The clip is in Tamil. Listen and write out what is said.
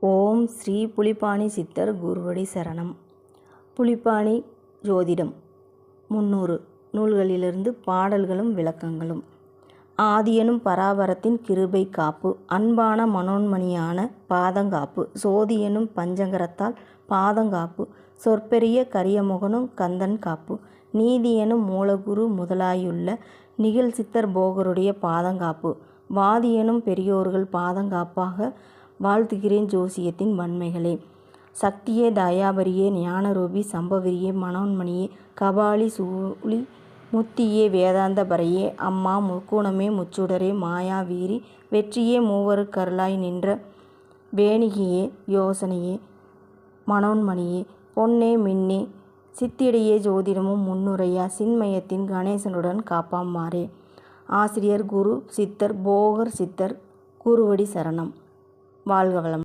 ஓம் ஸ்ரீ புலிப்பாணி சித்தர் குருவடி சரணம். புலிப்பாணி ஜோதிடம் 300 நூல்களிலிருந்து பாடல்களும் விளக்கங்களும். ஆதியனும் பராபரத்தின் கிருபை காப்பு, அன்பான மனோன்மணியான பாதங்காப்பு, சோதியனும் பஞ்சங்கரத்தால் பாதங்காப்பு, சொற்பெரிய கரியமுகனும் கந்தன் காப்பு, நீதியனும் மூலகுரு முதலாயுள்ள நிகழ்சித்தர் போகருடைய பாதங்காப்பு, வாதியனும் பெரியோர்கள் பாதங்காப்பாக வாழ்த்துகிறேன் ஜோசியத்தின் வன்மைகளே. சக்தியே தயாபரியே ஞானரூபி சம்பவிரியே மனோன்மணியே கபாலி சூழி முத்தியே வேதாந்த பரையே அம்மா முக்குணமே முச்சுடரே மாயா வீரி வெற்றியே மூவரு கருளாய் நின்ற வேணிகையே யோசனையே மனோன்மணியே பொன்னே மின்னே சித்திடையே ஜோதிடமும் முன்னுரையா சின்மயத்தின் கணேசனுடன் காப்பாமாறே. ஆசிரியர் குரு சித்தர் போகர் சித்தர் குருவடி சரணம். வாழ்க வளம்.